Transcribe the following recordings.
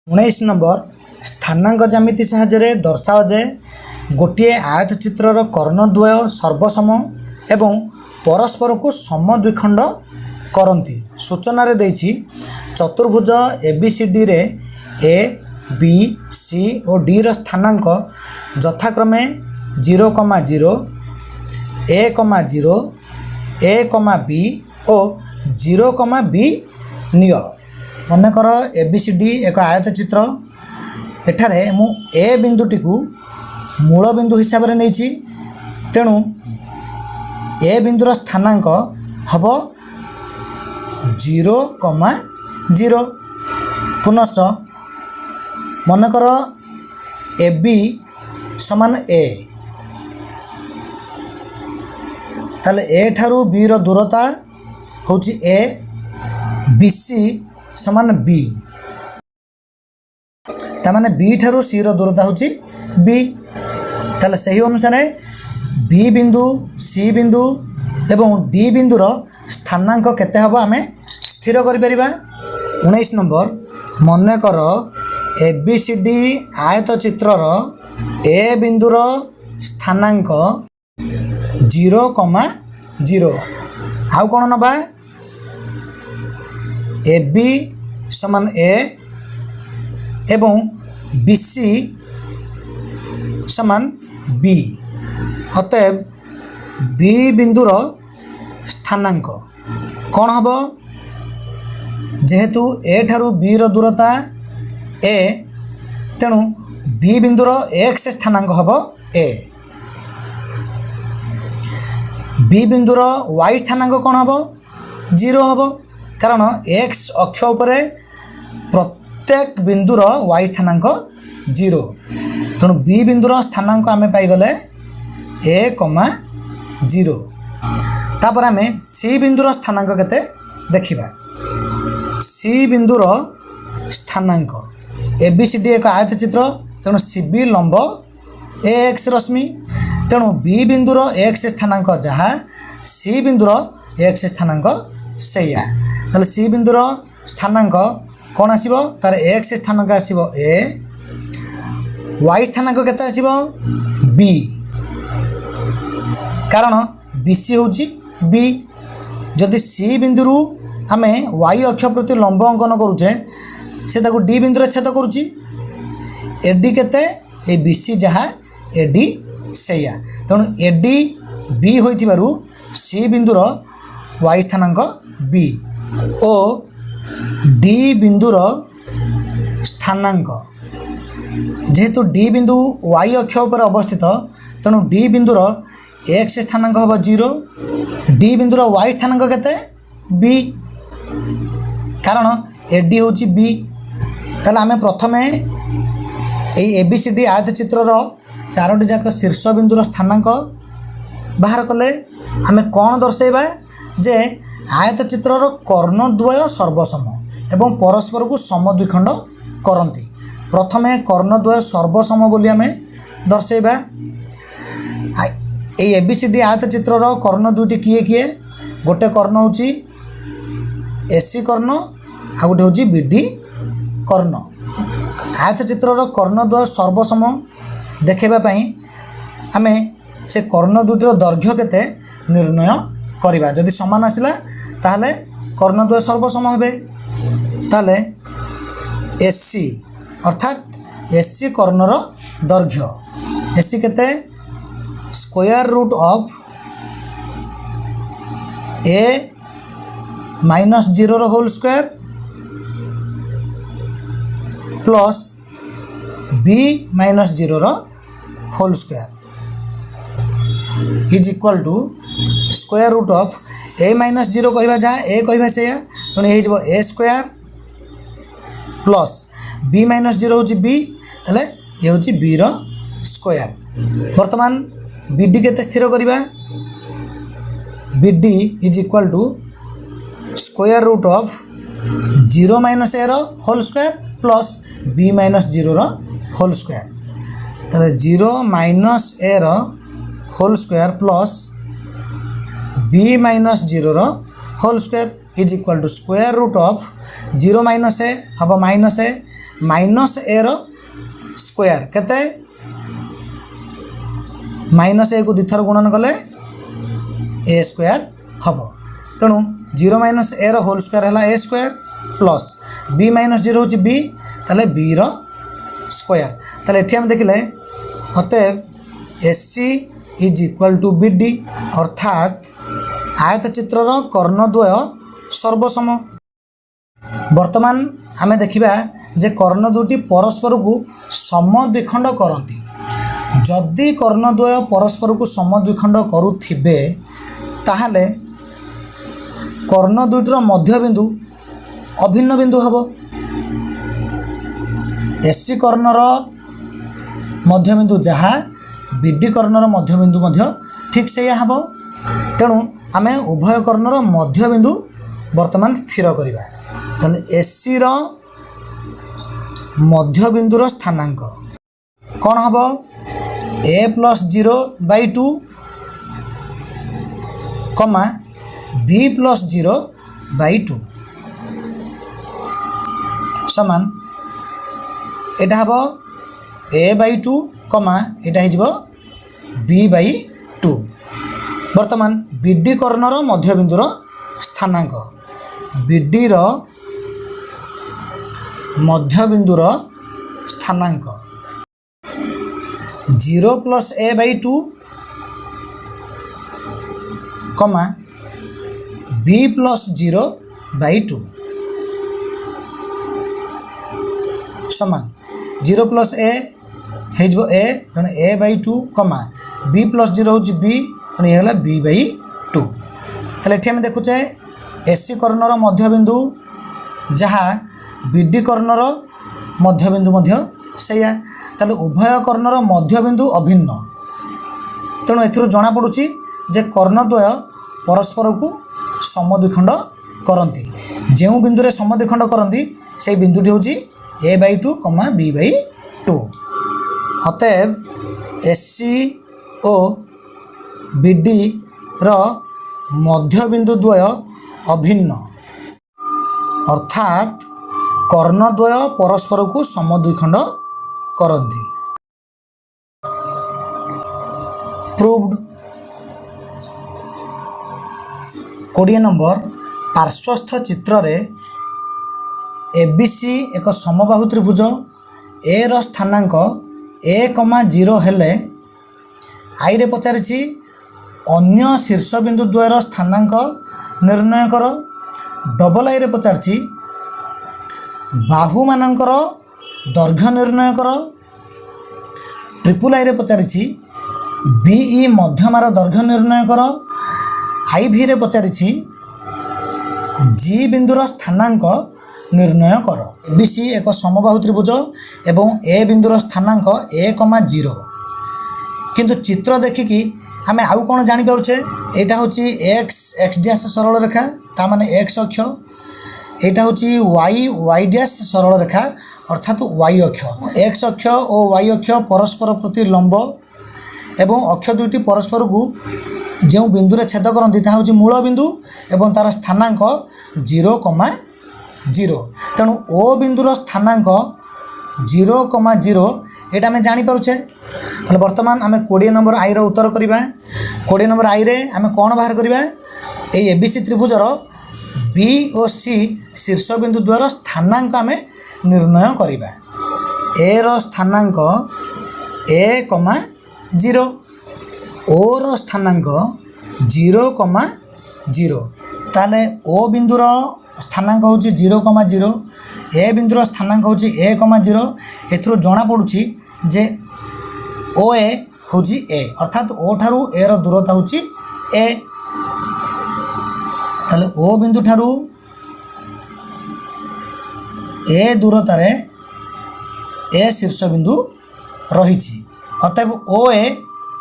19 number स्थानांक ज्यामिति साहाय्य दर्शाओ जे गोटे आयत चित्रर कर्णद्वय सर्वसम एवं परस्पर को समद्विखंड करती। सूचना रे देछि चतुर्भुज एबीसीडी रे ए बी सी और डी र स्थानांक यथाक्रमे 0,0 a,0 a,b और 0,b निय। मनकर एबीसीडी एक आयत चित्र एठारे मु ए बिंदुटी को मूल बिंदु हिसाब से नहीं तेणु ए बिंदुर स्थानांक हम 0,0 पुनश्च मनकर ए बी समान ए ताले ए ठारू बी रो दूरता होची ए बी सी समान बी तामाने बी ठारू सी रो दूरता होची बी ताले सही अनुसार बी बिंदु सी बिंदु एवं डी बिंदुर स्थानांक केते हबो आमे स्थिर करि परिबा। 19 नंबर मने कर एबीसीडी आयत चित्रर ए बिंदुर स्थानांक 0,0 आउ कोन नबा ए बी समान ए एवं बी सी समान बी अतएव बी बिंदुर स्थानांक कौन हम जेहेतु ए ठारू बी रो दूरता ए तेणु बी बिंदुर एक्स स्थानांक हम ए बी बिंदुर वाई स्थानांक कौन हम 0 हम कारण एक्स अक्ष उपरे प्रत्येक बिंदुर वाई स्थानांक 0 तेणु बी बिंदुर स्थानांक आम पाईगले a,0 तापर आम सी बिंदुर स्थानांक केते देखिबा। सी बिंदुर स्थानांक एबीसीडी एक आयत चित्र तेणु सीबी लंब ए एक्स रश्मि तेणु बी बिंदुर एक्स स्थानांक जहाँ सी बिंदुर एक्स स्थानांक सेया ताले सी बिंदुर स्थानांक कौन आसीबो तार एक्स स्थानांक आसीबो ए वाई स्थानांक केते आसीबो बी कारण बीसी होची बी जदि सी बिंदु आमे वाई अक्ष प्रति लंब अंकन करूचे से ताको डी बिंदु छेद करूची एडी केते ए बीसी जहाँ एडी सेया तेणु एडी बी होइतिबारु सी बिंदुर वाई स्थानांक बी ओ डी बिंदुर स्थानांक जेहेतु डी बिंदु वाई अक्ष पर अवस्थित तेणु डी बिंदुर एक्स स्थानांक हम 0 डी बिंदुर वाई स्थानांक केते बी कारण एडी होची बी ताले आमे प्रथमे ए एबीसीडी आयत चित्रर चारोटी जाक शीर्ष बिंदुर स्थानांक बाहर कले आमे कौन दर्शाइबा जे आयत चित्रर कर्णद्वय सर्वसम एवं परस्पर को समद्विखंड करती। प्रथमे कर्णद्वय सर्वसम बोली आमे दर्शाइबा। ए एबीसीडी आयत चित्रर कर्ण दुईटी किए किए गोटे कर्ण होची एसी कर्ण आ गोटे होची बीडी कर्ण। आयत चित्रर कर्णद्वय सर्वसम देखा आमे से कर्ण दुईटर दैर्घ्य केते निर्णय करिबा जदि समान आसिला ताहले कर्णद्वय सर्वसम हेबे ताहले एसी अर्थात एसी कर्णर दैर्घ्य एसी केते square root of a minus 0 रो whole square plus b minus 0 रो whole square is equal to square root of a minus 0 कहबा जहाँ a कहबा से तेणु ये हो a square plus b minus 0 होची b तले ये होची b रो स्क्वायर। वर्तमान बीडी केते स्थिर करिबा BD is equal to square root of 0 minus a रो whole square plus b minus 0 रो होल स्क्वायर ताले 0 माइनस a रो whole square plus b minus 0 रो whole square is equal to square root of 0 minus A हम minus A minus A row square केते minus ए को दिथर गुणन कले ए square हम तेणु 0 माइनस ए रो होल स्क्वायर है ए स्क्वायर प्लस बी माइनस 0 हूँ बी ताले बी रो स्क्वायर ताले एठी हम देखिले अतएव SC is equal to BD अर्थात आयत चित्रर कर्णद्वय सर्वसम। वर्तमान आमे देखिबा जे कर्ण दुटी परस्पर को समद्विखंड करती जदि कर्णद्वय परस्पर को समद्विखंड करुथिबे ताहले कर्ण दुईटर मध्य बिंदु अभिन्न बिंदु हबो। एससी कर्णर मध्य बिंदु जहाँ बीडी कर्णर मध्य बिंदु मध्य ठीक से हबो। तेणु आमे उभय कर्णर मध्य बिंदु वर्तमान स्थिर करिबा ताले एससी रो मध्य बिंदुर स्थानांक कौन हम ए प्लस 0/2 कमा बी प्लस 0/2 समान एटा हम a/2 कमा एटा हिजबो b/2। वर्तमान बीडी कर्णर मध्य बिंदुर स्थानांक बीडी रो मध्य बिंदुर स्थानांक 0 प्लस a/2 कमा b प्लस 0/2 समान 0 प्लस a हेजबो a तेणु a/2 कमा b प्लस 0 हूँ b तेणु ये है b/2। ताले एठी हम देखुचे एससी कर्णर मध्य बिंदु जहाँ बीडी कर्णर मध्य बिंदु मध्य सेया ताले उभय कर्णर मध्य बिंदु अभिन्न तेणु एथिरु जना पड़ुची जे कर्णद्वय परस्पर को समद्विखंड करती जो बिंदु समद्विखंड करती से बिंदुटी हूँ a/2 कमा b/2। अतएव एससी ओ बीडी रो मध्य बिंदु द्वय अभिन्न अर्थात कर्णद्वय परस्पर को समद्विखंड करती। प्रूव्ड। 20 नंबर पार्श्वस्थ चित्र रे एबीसी एक समबाहु त्रिभुज ए रो स्थानांक a,0 हेले आई रे पचारिछि अन्य शीर्ष बिंदु द्वयर स्थानांक निर्णय कर। डबल आई रे पचारिछि बाहु मानकर दैर्घ्य निर्णय कर। ट्रिपल आई रे पचारिछि बीई मध्यमार दैर्घ्य निर्णय कर। आई भी रे पचारिछि जी बिंदुर स्थानांक निर्णय कर। बीसी एक समबाहु त्रिभुज एवं ए बिंदुर स्थानांक a,0 किंतु चित्र देखिकी आमे आउ कौन जानी पारुछे एटा होची x डैश सरल रेखा ता माने x अक्ष एटा होची y डैश सरल रेखा अर्थात y अक्ष। x अक्ष और y अक्ष परस्पर प्रति लंब एवं अक्ष दुईटी परस्पर को जो बिंदु रे छेद करती ता होची मूल बिंदु एवं तार स्थानांक 0,0 तेणु ओ बिंदुर स्थानांक 0,0 एटा आमे जानी पारुछे। ताले वर्तमान आमे 20 नंबर आई रो उत्तर करिबा। 20 नंबर आई रे आमे कोन बाहर करिबा ए एबीसी त्रिभुजर बी और सी शीर्ष बिंदु द्वारा स्थानांक आमे निर्णय करिबा। ए रो स्थानांक a,0 ओ रो स्थानांक 0,0 ताले ओ बिंदुर स्थानांक होची 0,0 ए बिंदुर स्थानांक होची a,0 एथरो जना पड़ुची जे ओ ए होची ए अर्थात ओ ठारू ए रो दूरता होची ए। ताले ओ बिंदु ठारू ए दूरतार ए शीर्ष बिंदु रही। अतएव ओ ए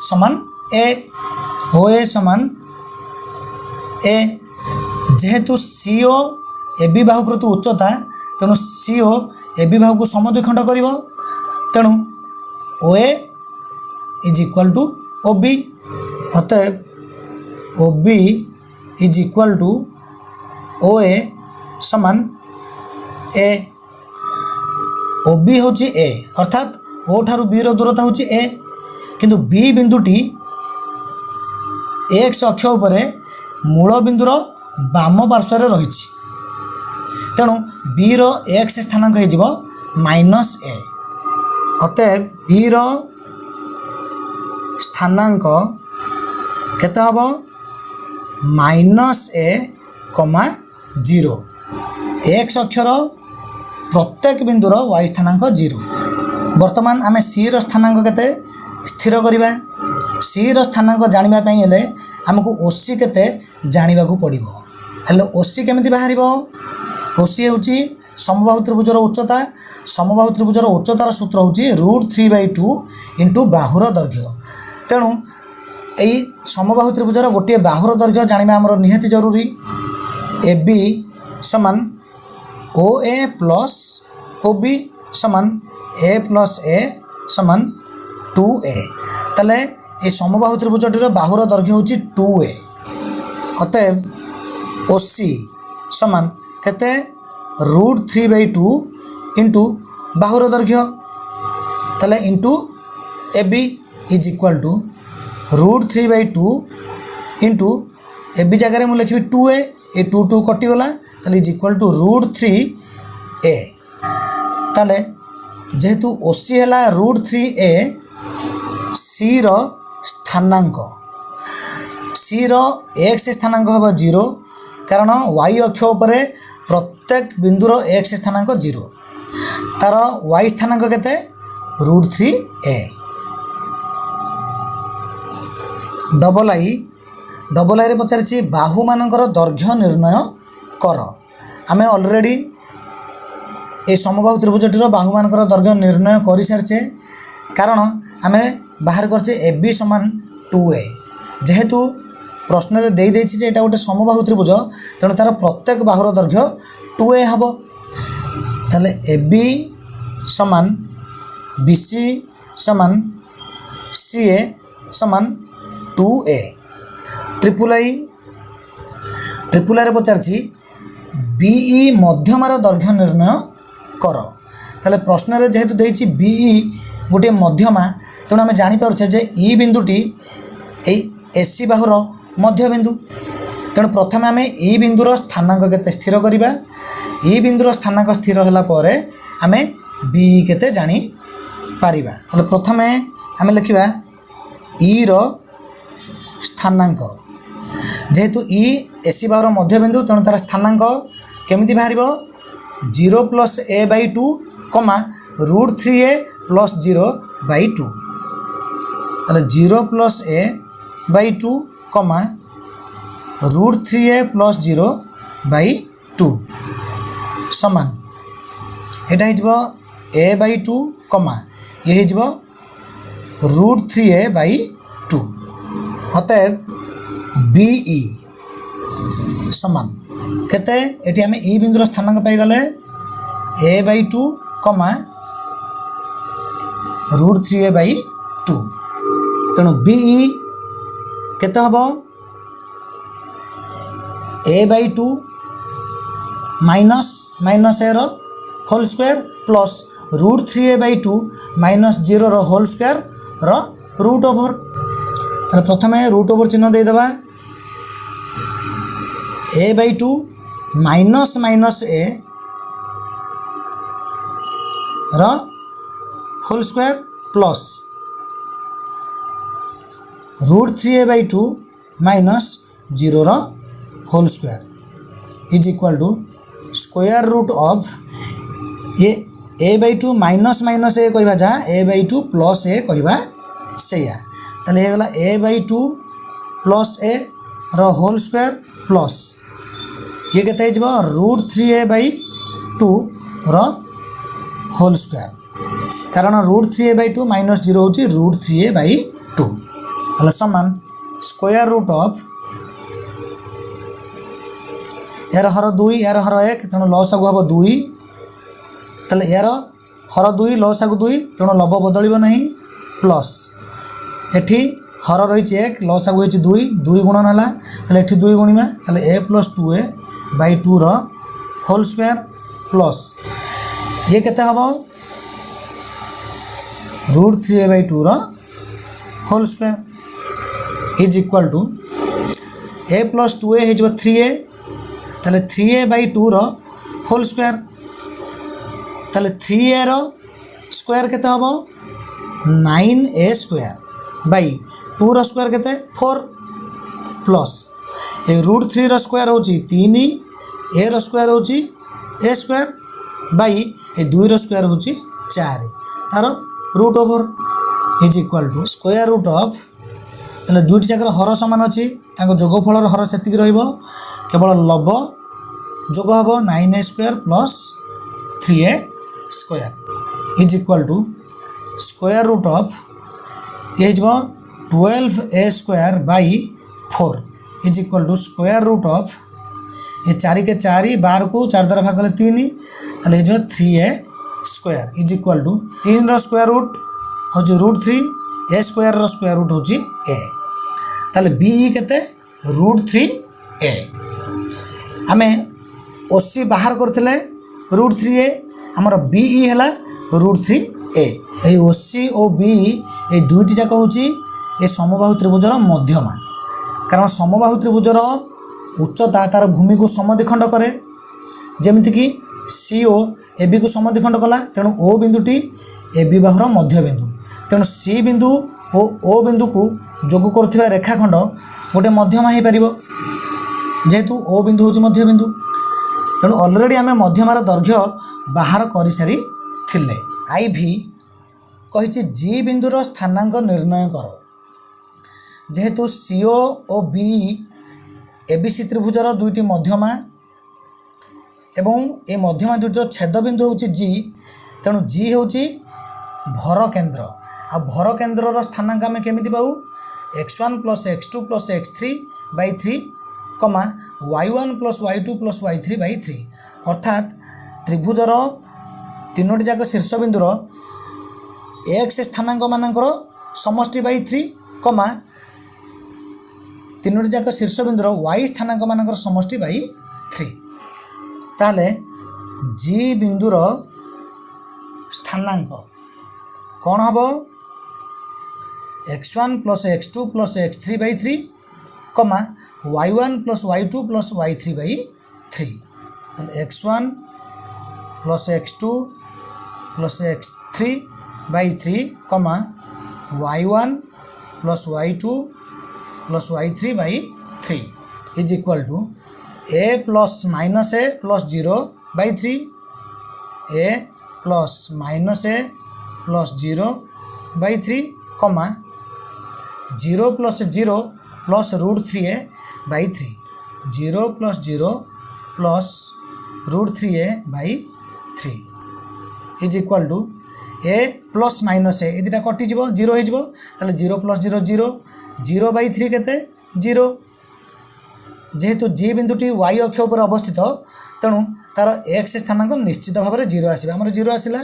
समान ए ओ ए समान ए जेहेतु सीओ ए बी बाहु प्रति उच्चता तेणु सीओ ए बी बाहु को समद्विखंड करिवो तेणु O A is equal to O B. अतएव O B is equal to O A समान ए। OB होची ए अर्थात ओ ठारू बी रो दूरता होची ए किंतु बी बिंदुटी एक्स अक्ष उपरे मूल बिंदुर बाम पार्श्व रही तेणु बी रो एक्स स्थानांक हो -a अतएव बी रो स्थानांक केते हबो -a, 0 एक्स अक्षर प्रत्येक बिंदुर y स्थानांक 0। वर्तमान आमे सी रो स्थानांक केते स्थिर करिबा। सी रो स्थानांक जानिबा पई हेले हमकु ओसी केते जानिबा को पड़िबो। हेले ओसी केमिति बाहरिबो? ओसी होची समबाहु त्रिभुजर उच्चता। समबाहु त्रिभुजर उच्चतार सूत्र होची √3/2 इनटू बाहुर दैर्घ्य। तेणु एई समबाहु त्रिभुजर गोटे बाहुर दैर्घ्य जानिबा हमर निहाती जरूरी। AB समान OA प्लस OB समान A प्लस A समान 2A। ताले ये समबाहु त्रिभुजटीर बाहुर दैर्घ्य होची 2A। अतएव OC समान केते √3/2 इनटू बाहुर दैर्घ्य ताले into AB is equal to √3/2 into AB जगह में लिखी 2A ए 2 कटिगला ताले इज इक्वल टू √3A। ताले जेहेतु OC है √3A सी रो स्थानांक सी रो एक्स स्थानांक हम 0 कारण y अक्ष उपरे प्रत्येक बिंदुर एक्स स्थानांक 0 तार y स्थानांक केते √3A। डबल आई रे पचारि बाहु मानकर दैर्घ्य निर्णय कर। आमे ऑलरेडी ए समबाहु त्रिभुजटीर बाहु मानकर दैर्घ्य निर्णय कर सारिचे कारण आमे बाहर करछे AB समान 2A। जेहेतु प्रश्न रे देई देछि जे एटा गोटे समबाहु त्रिभुज तेणु तार प्रत्येक बाहुर दैर्घ्य 2A हबो। ताले AB समान BC समान CA समान 2A। ट्रिपल आई रे पचारि BE मध्यमार दैर्घ्य निर्णय कर। ताले प्रश्न रे जेहेतु देछि BE गोटे मध्यमा तेणु आम जापर जे ई बिंदुटी AC बाहुर मध्य बिंदु। तेणु प्रथम आम ई बिंदुर स्थानांक केते स्थिर करिबा। ई बिंदुर स्थानांक स्थिर होला परे आम BE केते जानी पारिबा। ताले प्रथम आम लिखिबा ई रो स्थानांक जेहेतु ई AC बाहुर मध्य बिंदु तेणु तार स्थानांक केमिति बाहरिबो 0 + a/2 √3a + 0/2 ताले 0 + a/2 √3a + 0/2 समान एटा हिजबो a/2 ये हिजबो √3a/2। अतएव BE समान केते एटी आमे ई बिंदुर स्थानांक पाई गले a/2 √3a/2। तेणु BE केते हबो a/2 माइनस a रो होल स्क्वायर प्लस √3a/2 -0 रो होल स्क्वायर रो रूट ओवर। ताले प्रथमे रूट ओवर चिन्ह दे देबा a/2 माइनस a रो होल स्क्वायर प्लस √3a/2 -0 रो whole square is equal to square root of ये a/2 माइनस a कहबा जा a/2 प्लस a कहबा सेया ताले हे गला a/2 प्लस a रो होल स्क्वायर प्लस ये केते हिजबो √3a/2 रो होल स्क्वायर कारण √3a/2 -0 होची √3a/2 ताले समान स्क्वायर रूट ऑफ यार हर 2 यार हर 1 तेणु लसागु हम 2 ताले यार हर 2 लसागु 2 तेणु लब बदलिबो नहीं प्लस एठी हर रही 1 लसागु होची 2 गुणन हला ताले एठी 2 गुणिमा ताले a + 2a/2 रो होल स्क्वायर प्लस ये केते हबो √3a/2 whole square is equal to a + 2a हो 3a ताले 3a/2 होल स्क्वायर ताले 3a स्क्वायर केते हबो 9a स्क्वायर बाई 2 स्क्वायर केते 4 प्लस ए √3 स्क्वायर होची 3 a स्क्वायर होची a square by a 2 square होची 4 तार root over is equal to square root of ताले दुईटी जाकर हर समान अछि ताको जोगफल हर सेतिक रहइबो केवल लब जोग हबो 9a square plus 3a square is equal to square root of ये 12a square by 4 is equal to square root of ये 4 के 4 12 को 4 द्वारा भाग कले 3 ताले 3a square is equal to 3 रो स्क्वायर रूट हो √3 a स्क्वायर रो स्क्वायर रूट हो a ताले b केते √3a आमे ओसी बाहर करथिले √3a हमर b हैला √3a ए ओसी और b ए दुईटी जाक होची ए समबाहु त्रिभुजर मध्यमा कारण समबाहु त्रिभुजर उच्चता तार भूमि को समद्विखंड करे जेमिति कि CO AB को समद्विखंड कला तेणु O बिंदुटी AB बाहुर मध्य बिंदु तेणु C बिंदु और O बिंदु को जोग करथिबा रेखाखंड गोटे मध्यमा हो पारिबो जेहेतु O बिंदु होची मध्य बिंदु तेणु ऑलरेडी आमे मध्यमार दैर्घ्य बाहर करि सारी थिले IV कहिछि G बिंदुर स्थानांक निर्णय कर जेहेतु CO और B ABC त्रिभुजर दुईटी मध्यमा एवं ए मध्यमा दुईटर छेद बिंदु होची G तेणु G होची भर केंद्र आ भर केंद्रर स्थानांक आमे केमिति पाऊ x1 + x2 + x3/3 y1 + y2 + y3/3 अर्थात त्रिभुजर तीनोटी जाक शीर्ष बिंदुर x स्थानांक मानकर समष्टि बाई 3 तीनोटी जाक शीर्ष बिंदुर y स्थानांक मानकर समष्टि बाई 3 ताले G बिंदुर स्थानांक कौन हम x1 + x2 + x3/3 y1 + y2 + y3/3 x1 + x2 + x3/3 y1 + y2 + y3/3 is equal to a + -a + 0/3 a + -a + 0/3 0 + 0 + √3a/3 0 + 0 + √3a/3 is equal to a + -a ये दुटा कटि जीवो 0 हो जीवो ताले 0 + 0 0 0/3 केते 0 जेहेतु G बिंदुटी y अक्ष पर अवस्थित तेणु तार x स्थानांक निश्चित भाव में 0 आसीबा हमर 0 आसिला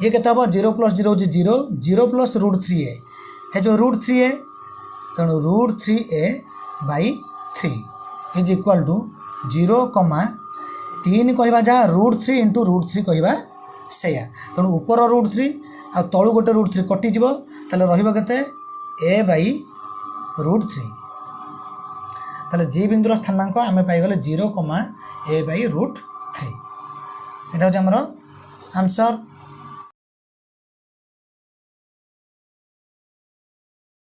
ये केते हबो 0 + 0 होची 0 0 + √3a हे जो √3a तेणु √3a/3 इज इक्वल टू 0, 3 कहवा जहाँ √3 × √3 कहवा सेया तेणु ऊपर √3 आ तळु गोटे √3 कटि जीवो ताले रहिबो केते a/√3 ताले G बिंदुर स्थानांक आमे पाई गले 0, a/√3 एटा होची हमर आंसर।